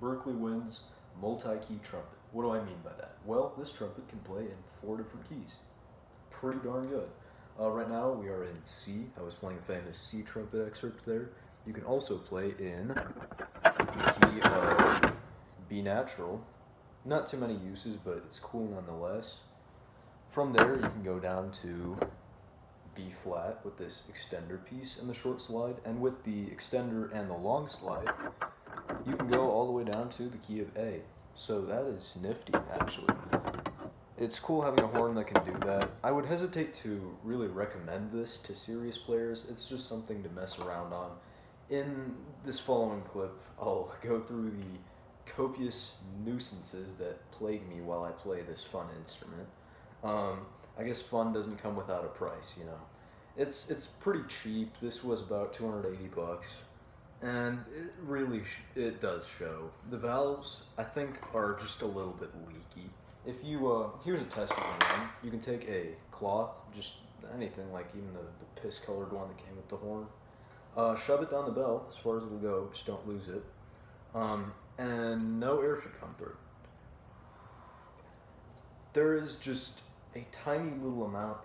Berkeley wins multi-key trumpet. What do I mean by that? Well, this trumpet can play in 4 different keys. Pretty darn good. Right now we are in C. I was playing a famous C trumpet excerpt there. You can also play in the key of B natural. Not too many uses, but it's cool nonetheless. From there you can go down to B flat with this extender piece and the short slide, and with the extender and the long slide, you can go all the way down to the key of A. So that is nifty, actually. It's cool having a horn that can do that. I would hesitate to really recommend this to serious players. It's just something to mess around on. In this following clip, I'll go through the copious nuisances that plague me while I play this fun instrument. I guess fun doesn't come without a price, you know. It's pretty cheap. This was about $280, and it really it does show. The valves, I think, are just a little bit leaky. If you here's a test you can run. You can take a cloth, just anything, like even the piss-colored one that came with the horn. Shove it down the bell as far as it'll go. Just don't lose it. And no air should come through. There is just a tiny little amount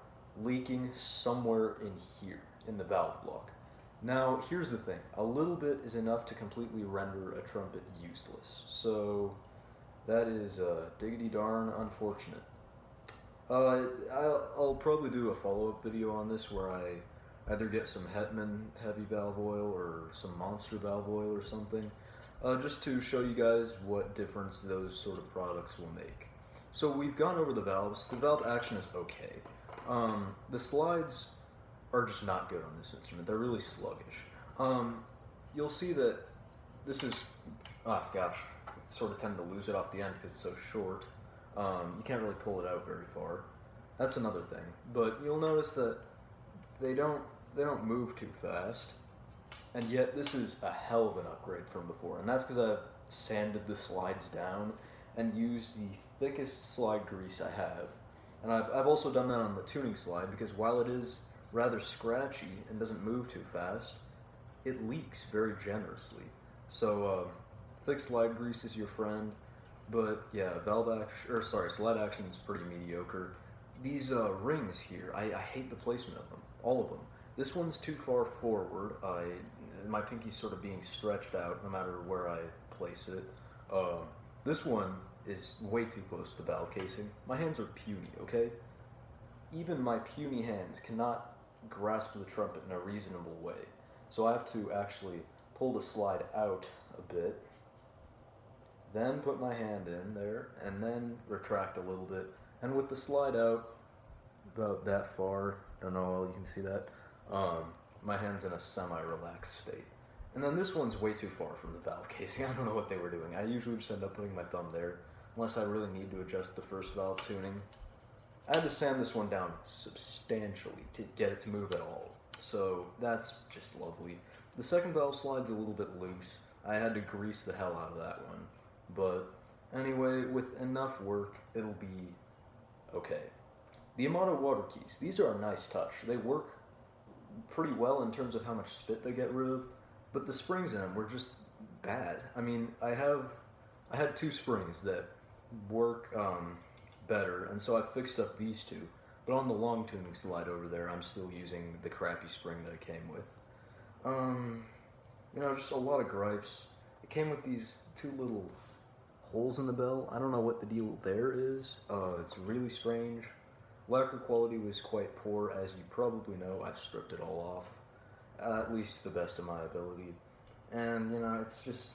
leaking somewhere in here, in the valve block. Now, here's the thing. A little bit is enough to completely render a trumpet useless. So, that is diggity darn unfortunate. I'll probably do a follow-up video on this where I either get some Hetman heavy valve oil or some Monster valve oil or something, just to show you guys what difference those sort of products will make. So we've gone over the valves. The valve action is okay. The slides are just not good on this instrument. They're really sluggish. You'll see that this is, I sort of tend to lose it off the end because it's so short. You can't really pull it out very far. That's another thing. But you'll notice that they don't move too fast. And yet this is a hell of an upgrade from before. And that's because I've sanded the slides down and used the thickest slide grease I have. And I've also done that on the tuning slide because while it is rather scratchy and doesn't move too fast, it leaks very generously. So thick slide grease is your friend, but yeah, slide action is pretty mediocre. These rings here, I hate the placement of them, all of them. This one's too far forward. My pinky's sort of being stretched out no matter where I place it. This one is way too close to the valve casing. My hands are puny, okay? Even my puny hands cannot grasp the trumpet in a reasonable way. So I have to actually pull the slide out a bit, then put my hand in there, and then retract a little bit. And with the slide out about that far, I don't know how well you can see that, my hand's in a semi-relaxed state. And then this one's way too far from the valve casing. I don't know what they were doing. I usually just end up putting my thumb there, unless I really need to adjust the first valve tuning. I had to sand this one down substantially to get it to move at all. So that's just lovely. The second valve slide's a little bit loose. I had to grease the hell out of that one. But anyway, with enough work, it'll be okay. The Amato water keys, these are a nice touch. They work pretty well in terms of how much spit they get rid of, but the springs in them were just bad. I mean, I had 2 springs that work better, and so I fixed up these 2. But on the long tuning slide over there, I'm still using the crappy spring that it came with. You know, just a lot of gripes. It came with these 2 little holes in the bell. I don't know what the deal there is. It's really strange. Lacquer quality was quite poor, as you probably know. I've stripped it all off, at least to the best of my ability. And, you know, it's just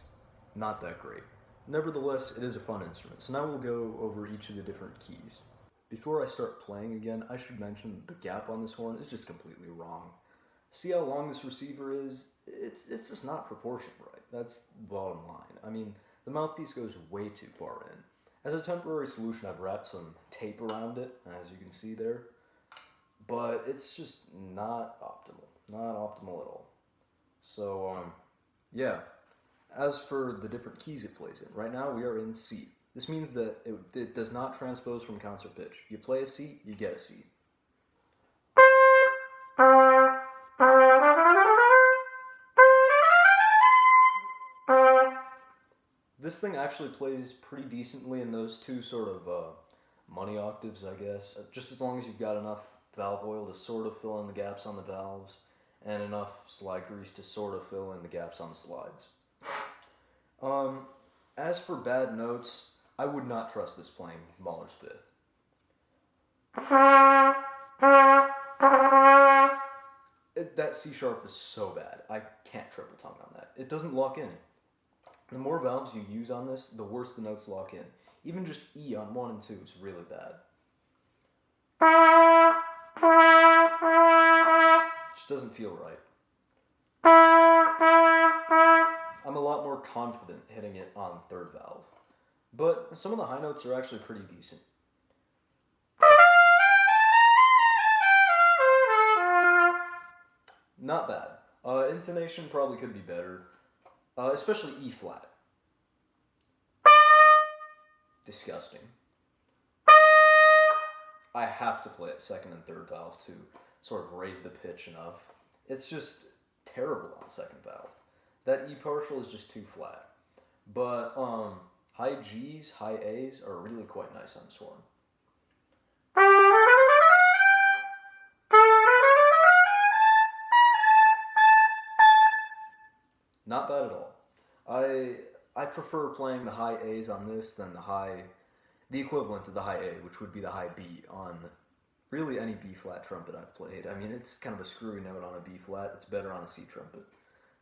not that great. Nevertheless, it is a fun instrument, so now we'll go over each of the different keys. Before I start playing again, I should mention the gap on this horn is just completely wrong. See how long this receiver is? It's just not proportioned right. That's the bottom line. I mean, the mouthpiece goes way too far in. As a temporary solution, I've wrapped some tape around it, as you can see there. But it's just not optimal. Not optimal at all. So, yeah. As for the different keys it plays in, right now we are in C. This means that it does not transpose from concert pitch. You play a C, you get a C. This this thing actually plays pretty decently in those two sort of money octaves, I guess. Just as long as you've got enough valve oil to sort of fill in the gaps on the valves, and enough slide grease to sort of fill in the gaps on the slides. As for bad notes, I would not trust this playing Mahler's Fifth. That C sharp is so bad. I can't triple tongue on that. It doesn't lock in. The more valves you use on this, the worse the notes lock in. Even just E on 1 and 2 is really bad. It just doesn't feel right. I'm a lot more confident hitting it on third valve. But some of the high notes are actually pretty decent. Not bad. Intonation probably could be better. Especially E flat. Disgusting. I have to play it second and third valve to sort of raise the pitch enough. It's just terrible on second valve. That E partial is just too flat. But high G's, high A's are really quite nice on this horn. Not bad at all. I prefer playing the high A's on this than the equivalent of the high A, which would be the high B on really any B flat trumpet I've played. I mean, it's kind of a screwy note on a B flat. It's better on a C trumpet.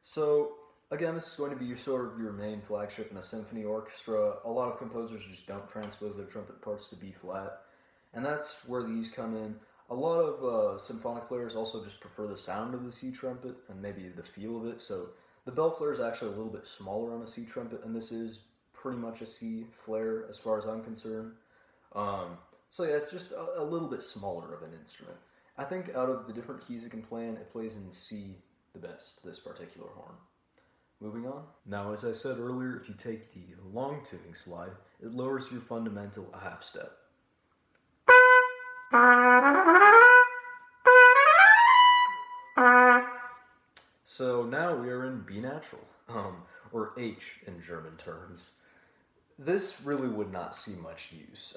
So again, this is going to be your main flagship in a symphony orchestra. A lot of composers just don't transpose their trumpet parts to B flat, and that's where these come in. A lot of symphonic players also just prefer the sound of the C trumpet and maybe the feel of it. So the bell flare is actually a little bit smaller on a C trumpet, and this is pretty much a C flare as far as I'm concerned. So yeah, it's just a little bit smaller of an instrument. I think out of the different keys it can play in, it plays in C the best, this particular horn. Moving on. Now, as I said earlier, if you take the long tuning slide, it lowers your fundamental a half step. So now we are in B natural, or H in German terms. This really would not see much use.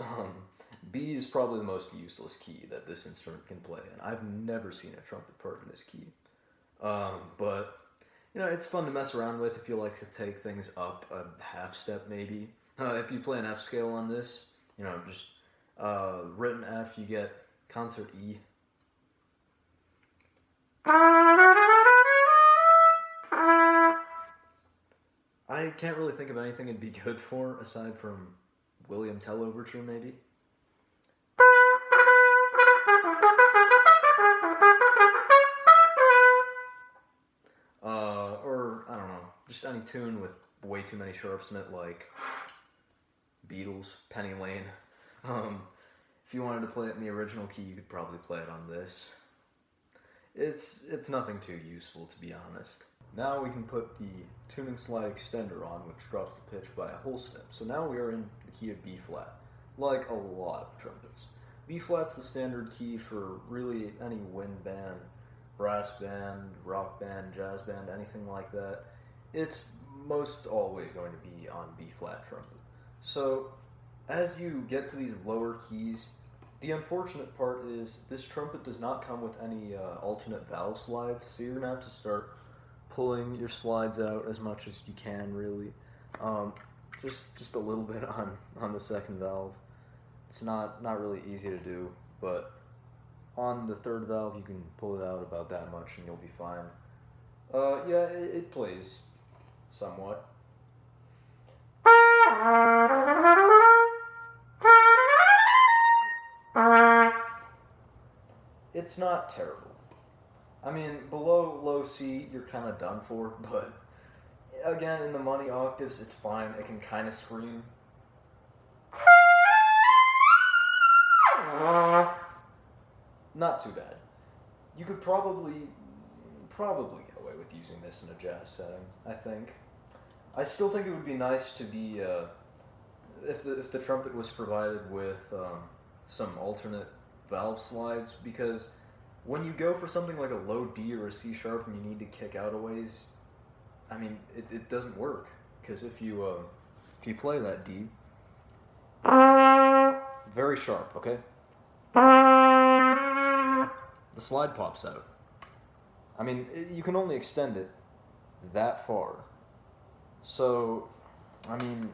B is probably the most useless key that this instrument can play, and I've never seen a trumpet part in this key. But, you know, it's fun to mess around with if you like to take things up a half step maybe. If you play an F scale on this, you know, just written F, you get concert E. I can't really think of anything it'd be good for, aside from William Tell Overture, maybe. Or, I don't know, just any tune with way too many sharps in it, like Beatles, Penny Lane. If you wanted to play it in the original key, you could probably play it on this. It's nothing too useful, to be honest. Now we can put the tuning slide extender on, which drops the pitch by a whole step. So now we are in the key of B flat, like a lot of trumpets. B flat's the standard key for really any wind band, brass band, rock band, jazz band, anything like that. It's most always going to be on B flat trumpet. So as you get to these lower keys, the unfortunate part is this trumpet does not come with any alternate valve slides, so you're going to have to start pulling your slides out as much as you can, really. Just a little bit on the second valve. It's not really easy to do, but on the third valve you can pull it out about that much and you'll be fine. Yeah, it plays somewhat. It's not terrible. I mean, below low C, you're kind of done for, but again, in the money octaves, it's fine. It can kind of scream. Not too bad. You could probably get away with using this in a jazz setting, I think. I still think it would be nice to be, if the trumpet was provided with some alternate valve slides, because when you go for something like a low D or a C sharp and you need to kick out a ways, I mean, it doesn't work. Because if you If you play that D, very sharp, okay? The slide pops out. I mean, you can only extend it that far. So, I mean,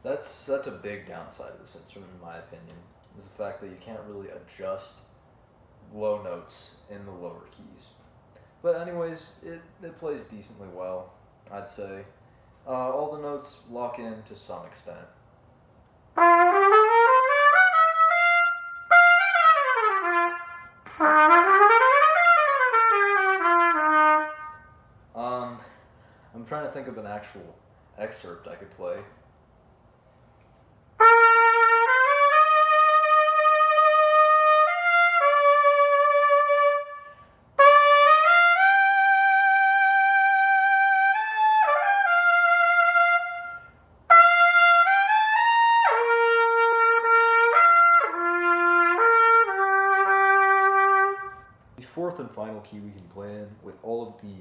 that's a big downside of this instrument, in my opinion, is the fact that you can't really adjust low notes in the lower keys. But anyways, it plays decently well, I'd say. All the notes lock in to some extent. I'm trying to think of an actual excerpt I could play. The fourth and final key we can play in with all of the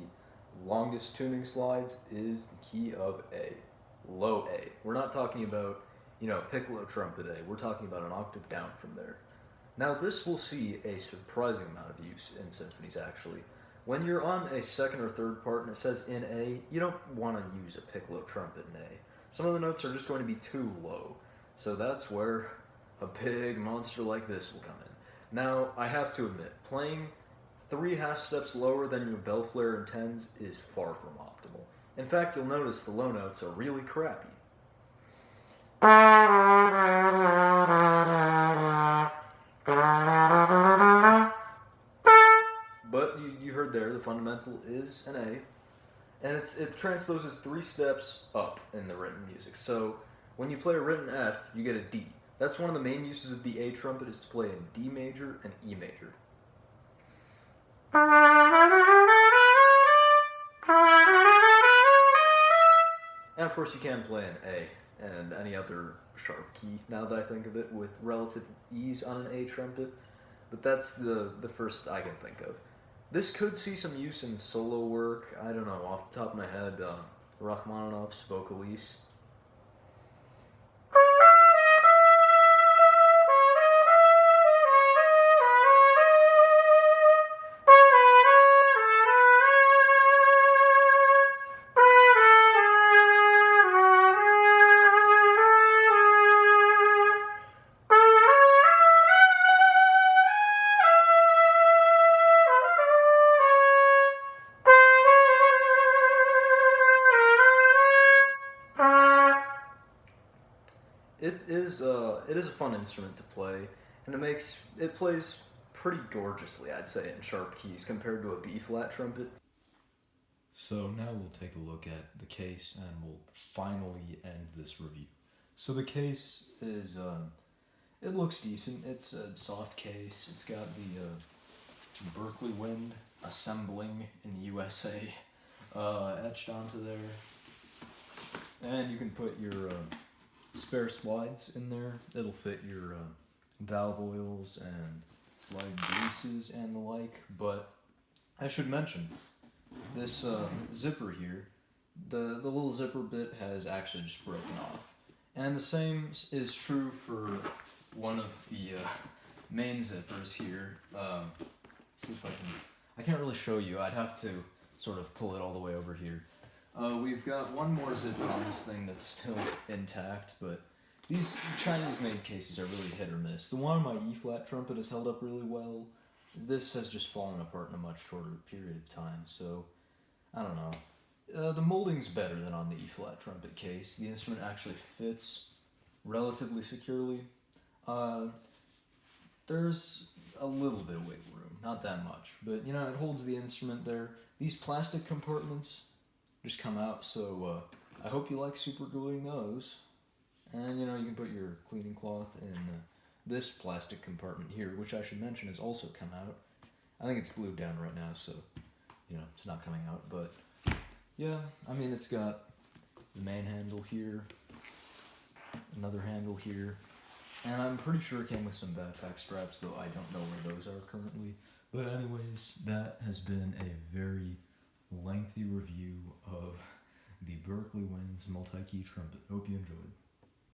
longest tuning slides is the key of A, low A. We're not talking about, piccolo trumpet A. We're talking about an octave down from there. Now this will see a surprising amount of use in symphonies actually. When you're on a second or third part and it says in A, you don't want to use a piccolo trumpet in A. Some of the notes are just going to be too low. So that's where a big monster like this will come in. Now, I have to admit, playing 3 half steps lower than your bell flare and tens is far from optimal. In fact, you'll notice the low notes are really crappy. But you heard there, the fundamental is an A, and it transposes 3 steps up in the written music. So when you play a written F, you get a D. That's one of the main uses of the A trumpet, is to play in D major and E major. And of course you can play an A and any other sharp key, now that I think of it, with relative ease on an A trumpet, but that's the first I can think of. This could see some use in solo work. I don't know, off the top of my head, Rachmaninoff's Vocalise. It is a fun instrument to play, and it plays pretty gorgeously, I'd say, in sharp keys compared to a B flat trumpet. So now we'll take a look at the case, and we'll finally end this review. So the case is it looks decent. It's a soft case. It's got the Berkeley wind assembling in the USA etched onto there, and you can put your spare slides in there. It'll fit your valve oils and slide greases and the like. But I should mention, this zipper here, the little zipper bit has actually just broken off. And the same is true for one of the main zippers here. See if I can't really show you. I'd have to sort of pull it all the way over here. We've got one more zipper on this thing that's still intact, but these Chinese-made cases are really hit or miss. The one on my E-flat trumpet has held up really well. This has just fallen apart in a much shorter period of time, so I don't know. The molding's better than on the E-flat trumpet case. The instrument actually fits relatively securely. There's a little bit of wiggle room, not that much, but it holds the instrument there. These plastic compartments just come out, so I hope you like super gluing those. And you can put your cleaning cloth in this plastic compartment here, which I should mention has also come out. I think it's glued down right now, so it's not coming out, but yeah, I mean, it's got the main handle here, another handle here, and I'm pretty sure it came with some backpack straps, though I don't know where those are currently. But anyways, that has been a very lengthy review of the Berkeley Winds multi-key trumpet. Hope you enjoyed.